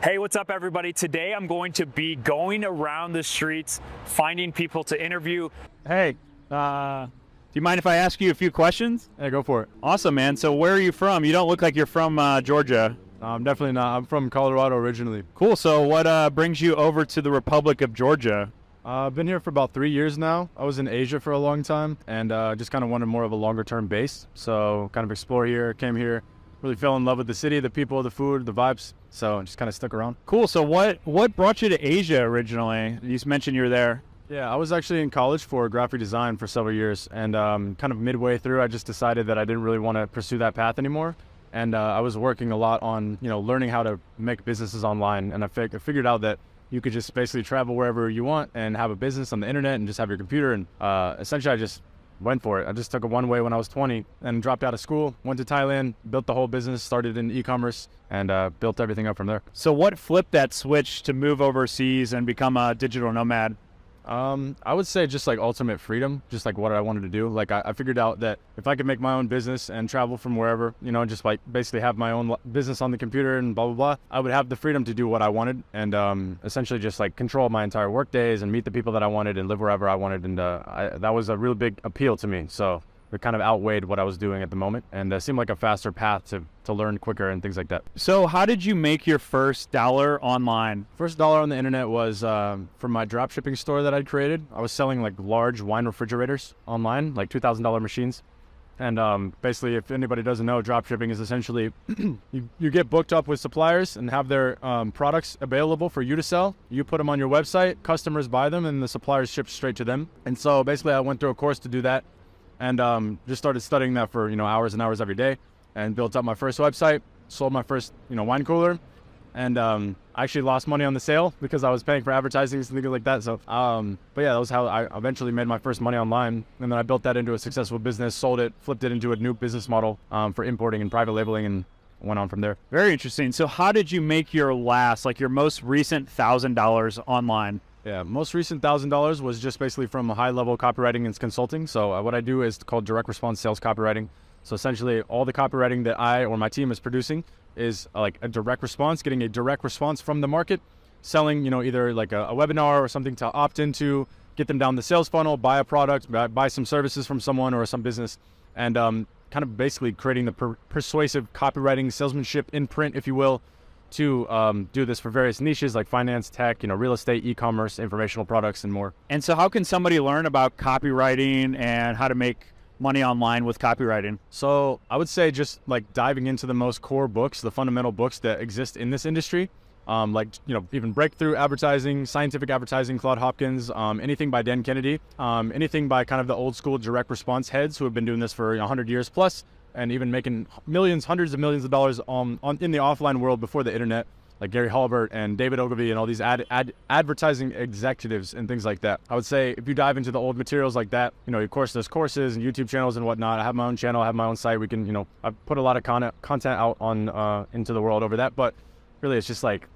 Hey, what's up everybody? Today I'm going to be going around the streets, finding people to interview. Hey, do you mind if I ask you a few questions? Yeah, go for it. Awesome, man. So where are you from? You don't look like you're from Georgia. I'm definitely not. I'm from Colorado originally. Cool. So what brings you over to the Republic of Georgia? I've been here for about 3 years now. I was in Asia for a long time and just kind of wanted more of a longer term base. So kind of explore here, came here, really fell in love with the city, the people, the food, the vibes. So just kind of stuck around. Cool. So what brought you to Asia originally? You just mentioned you were there. Yeah, I was actually in college for graphic design for several years, and kind of midway through, I just decided that I didn't really want to pursue that path anymore. And I was working a lot on, learning how to make businesses online. And I figured out that you could just basically travel wherever you want and have a business on the internet and just have your computer. And essentially, I just went for it. I just took it one way when I was 20 and dropped out of school, went to Thailand, built the whole business, started in e-commerce, and built everything up from there. So what flipped that switch to move overseas and become a digital nomad? I would say just like ultimate freedom, just like what I wanted to do. Like I figured out that if I could make my own business and travel from wherever, just like basically have my own business on the computer and blah, blah, blah, I would have the freedom to do what I wanted and essentially just like control my entire work days and meet the people that I wanted and live wherever I wanted. And that was a really big appeal to me. So it kind of outweighed what I was doing at the moment and seemed like a faster path to learn quicker and things like that. So how did you make your first dollar online? First dollar on the internet was from my drop shipping store that I'd created. I was selling like large wine refrigerators online, like $2,000 machines. And basically, if anybody doesn't know, drop shipping is essentially you get booked up with suppliers and have their products available for you to sell. You put them on your website, customers buy them, and the suppliers ship straight to them. And so basically, I went through a course to do that. And just started studying that for hours and hours every day, and built up my first website, sold my first wine cooler, and I actually lost money on the sale because I was paying for advertising and things like that. So but yeah, that was how I eventually made my first money online, and then I built that into a successful business, sold it, flipped it into a new business model for importing and private labeling, and went on from there. Very interesting. So how did you make your most recent $1,000 online? Yeah, most recent $1,000 was just basically from a high-level copywriting and consulting. So what I do is called direct response sales copywriting. So essentially, all the copywriting that I or my team is producing is like a direct response, getting a direct response from the market, selling either like a webinar or something to opt into, get them down the sales funnel, buy a product, buy some services from someone or some business, and kind of basically creating the persuasive copywriting salesmanship in print, if you will, to do this for various niches like finance, tech, real estate, e-commerce, informational products, and more. And so how can somebody learn about copywriting and how to make money online with copywriting? So I would say just like diving into the most core books, the fundamental books that exist in this industry, even breakthrough advertising, scientific advertising, Claude Hopkins, anything by Dan Kennedy, anything by kind of the old school direct response heads who have been doing this for 100 years plus, and even making millions, hundreds of millions of dollars in the offline world before the internet, like Gary Halbert and David Ogilvy and all these advertising executives and things like that. I would say if you dive into the old materials like that, of course there's courses and YouTube channels and whatnot. I have my own channel, I have my own site. We can, I put a lot of content out on into the world over that, but really it's just like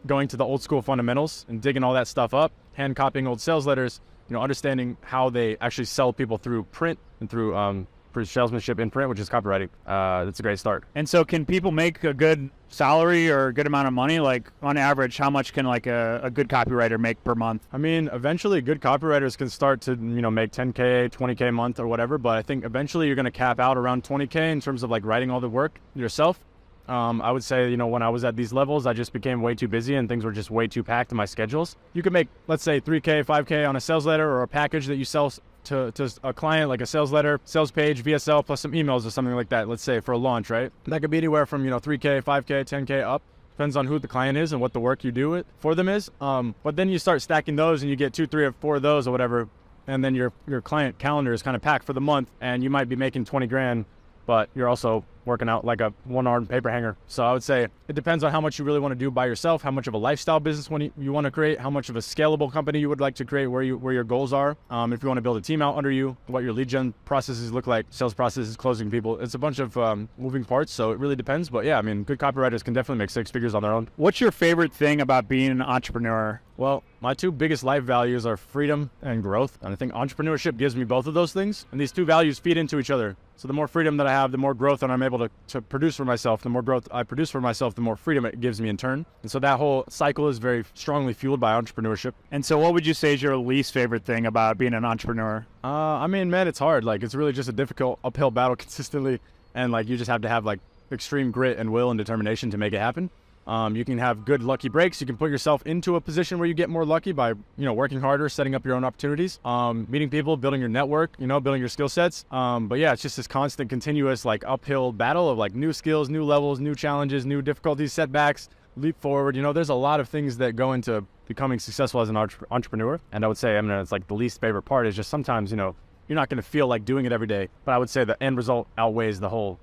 going to the old school fundamentals and digging all that stuff up, hand copying old sales letters, understanding how they actually sell people through print and through salesmanship in print, which is copywriting. That's a great start. And so can people make a good salary or a good amount of money? Like on average, how much can like a good copywriter make per month? I mean, eventually good copywriters can start to, make 10K, 20K a month or whatever, but I think eventually you're going to cap out around 20K in terms of like writing all the work yourself. I would say, when I was at these levels, I just became way too busy and things were just way too packed in my schedules. You could make, let's say 3K, 5K on a sales letter or a package that you sell to a client, like a sales letter, sales page, VSL, plus some emails or something like that, let's say for a launch, right? That could be anywhere from, 3K, 5K, 10K up. Depends on who the client is and what the work you do it for them is. But then you start stacking those and you get 2, 3, or 4 of those or whatever. And then your client calendar is kind of packed for the month and you might be making 20 grand, but you're also working out like a one-armed paper hanger. So I would say it depends on how much you really want to do by yourself, how much of a lifestyle business you want to create, how much of a scalable company you would like to create, where your goals are. If you want to build a team out under you, what your lead gen processes look like, sales processes, closing people. It's a bunch of moving parts, so it really depends. But yeah, I mean, good copywriters can definitely make 6 figures on their own. What's your favorite thing about being an entrepreneur? Well, my 2 biggest life values are freedom and growth. And I think entrepreneurship gives me both of those things. And these 2 values feed into each other. So the more freedom that I have, the more growth that I'm able able to produce for myself, the more growth I produce for myself, the more freedom it gives me in turn. And so that whole cycle is very strongly fueled by entrepreneurship. And so what would you say is your least favorite thing about being an entrepreneur? I mean, man, it's hard. Like, it's really just a difficult uphill battle consistently. And like, you just have to have like extreme grit and will and determination to make it happen. You can have good lucky breaks. You can put yourself into a position where you get more lucky by, working harder, setting up your own opportunities, meeting people, building your network, building your skill sets. But yeah, it's just this constant, continuous, like uphill battle of like new skills, new levels, new challenges, new difficulties, setbacks, leap forward. There's a lot of things that go into becoming successful as an entrepreneur. And I would say, it's like the least favorite part is just sometimes, you're not going to feel like doing it every day. But I would say the end result outweighs the whole,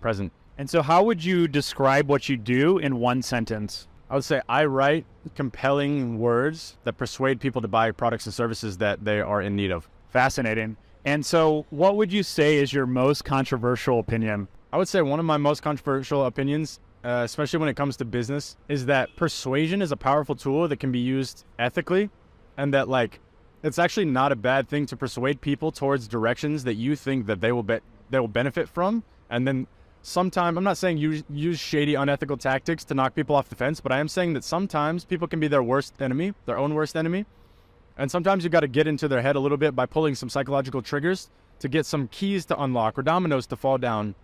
present. And so how would you describe what you do in one sentence? I would say I write compelling words that persuade people to buy products and services that they are in need of. Fascinating. And so what would you say is your most controversial opinion? I would say one of my most controversial opinions, especially when it comes to business, is that persuasion is a powerful tool that can be used ethically, and that like it's actually not a bad thing to persuade people towards directions that you think that they will benefit from. And then sometimes, I'm not saying use shady, unethical tactics to knock people off the fence, but I am saying that sometimes people can be their worst enemy, their own worst enemy. And sometimes you got to get into their head a little bit by pulling some psychological triggers to get some keys to unlock or dominoes to fall down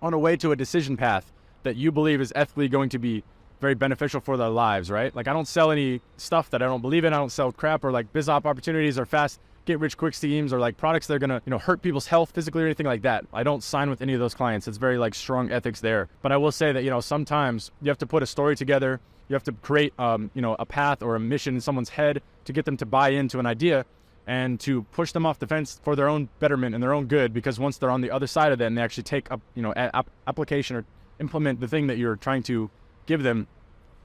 on a way to a decision path that you believe is ethically going to be very beneficial for their lives, right? Like, I don't sell any stuff that I don't believe in. I don't sell crap or like biz op opportunities or fast get rich quick schemes or like products that are gonna hurt people's health physically or anything like that. I don't sign with any of those clients. It's very like strong ethics there. But I will say that sometimes you have to put a story together. You have to create a path or a mission in someone's head to get them to buy into an idea and to push them off the fence for their own betterment and their own good. Because once they're on the other side of that and they actually take up application or implement the thing that you're trying to give them,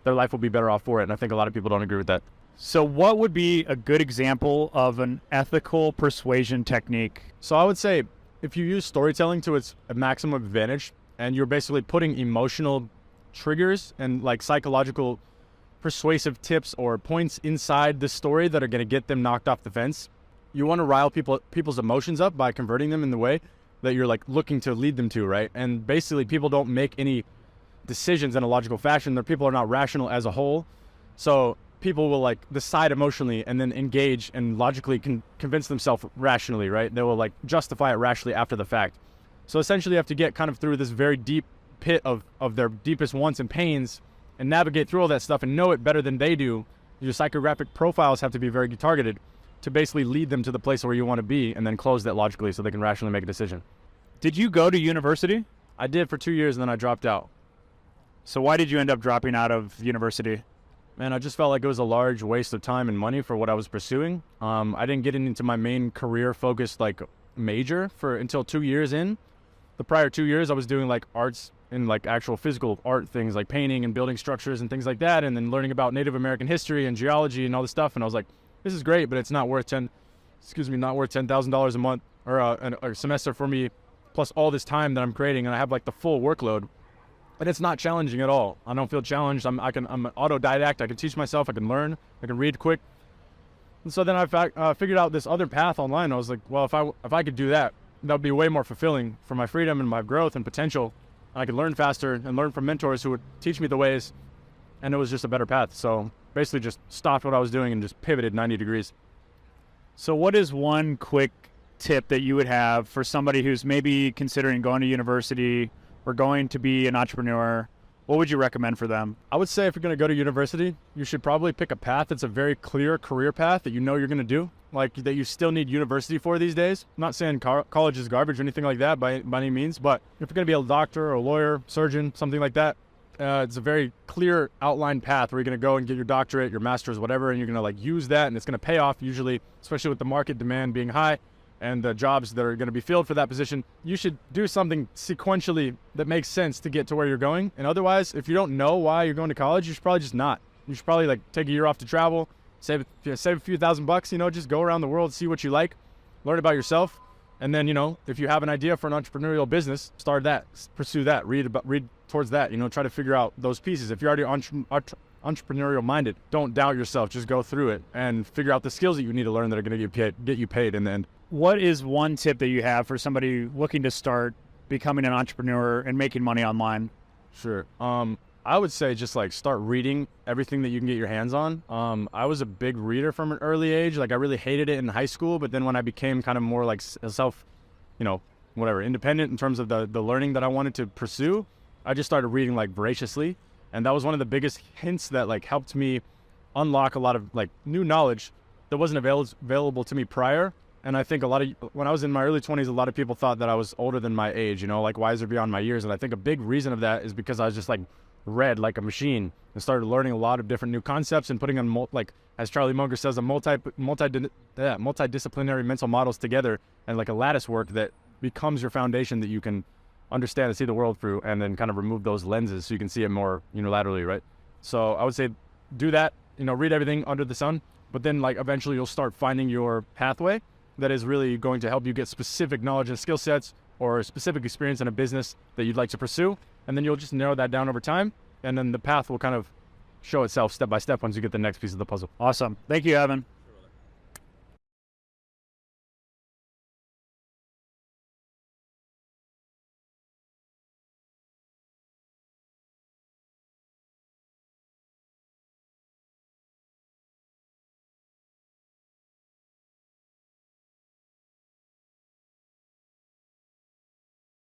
their life will be better off for it. And I think a lot of people don't agree with that. So what would be a good example of an ethical persuasion technique? So I would say if you use storytelling to its maximum advantage and you're basically putting emotional triggers and like psychological persuasive tips or points inside the story that are going to get them knocked off the fence, you want to rile people's emotions up by converting them in the way that you're like looking to lead them to, right? And basically people don't make any decisions in a logical fashion. Their people are not rational as a whole. So people will like decide emotionally and then engage and logically convince themselves rationally, right? They will like justify it rationally after the fact. So essentially you have to get kind of through this very deep pit of their deepest wants and pains and navigate through all that stuff and know it better than they do. Your psychographic profiles have to be very targeted to basically lead them to the place where you want to be and then close that logically so they can rationally make a decision. Did you go to university? I did for 2 years and then I dropped out. So why did you end up dropping out of university? Man, I just felt like it was a large waste of time and money for what I was pursuing. I didn't get into my main career-focused like major until 2 years in. The prior 2 years, I was doing like arts and like actual physical art things like painting and building structures and things like that, and then learning about Native American history and geology and all this stuff. And I was like, this is great, but it's not worth $10,000 a month or a semester for me, plus all this time that I'm creating, and I have like the full workload. But it's not challenging at all. I don't feel challenged. I'm an autodidact. I can teach myself. I can learn. I can read quick. And so then I figured out this other path online. I was like, well, if I could do that, that would be way more fulfilling for my freedom and my growth and potential. And I could learn faster and learn from mentors who would teach me the ways. And it was just a better path. So basically just stopped what I was doing and just pivoted 90 degrees. So what is one quick tip that you would have for somebody who's maybe considering going to university or going to be an entrepreneur? What would you recommend for them? I would say if you're going to go to university, you should probably pick a path that's a very clear career path that you're going to do, like that you still need university for these days. I'm not saying college is garbage or anything like that by any means, but if you're going to be a doctor or a lawyer, surgeon, something like that, it's a very clear outlined path where you're going to go and get your doctorate, your master's, whatever, and you're going to like use that, and it's going to pay off usually, especially with the market demand being high and the jobs that are going to be filled for that position. You should do something sequentially that makes sense to get to where you're going. And otherwise, if you don't know why you're going to college, you should probably just not. You should probably like take a year off to travel, save a few $1,000, just go around the world, see what you like, learn about yourself. And then, if you have an idea for an entrepreneurial business, start that, pursue that, read towards that, try to figure out those pieces. If you're already entrepreneurial minded, don't doubt yourself, just go through it and figure out the skills that you need to learn that are going to get you paid in the end. What is one tip that you have for somebody looking to start becoming an entrepreneur and making money online? Sure. I would say just like start reading everything that you can get your hands on. I was a big reader from an early age. Like I really hated it in high school, but then when I became kind of more like self, independent in terms of the learning that I wanted to pursue, I just started reading like voraciously. And that was one of the biggest hints that like helped me unlock a lot of like new knowledge that wasn't available to me prior. And I think when I was in my early 20s, a lot of people thought that I was older than my age, like wiser beyond my years. And I think a big reason of that is because I was just like read like a machine and started learning a lot of different new concepts and putting on like, as Charlie Munger says, a multidisciplinary mental models together and like a lattice work that becomes your foundation that you can understand and see the world through, and then kind of remove those lenses so you can see it more unilaterally, right? So I would say do that, read everything under the sun, but then like eventually you'll start finding your pathway that is really going to help you get specific knowledge and skill sets or specific experience in a business that you'd like to pursue. And then you'll just narrow that down over time. And then the path will kind of show itself step by step once you get the next piece of the puzzle. Awesome. Thank you, Evan.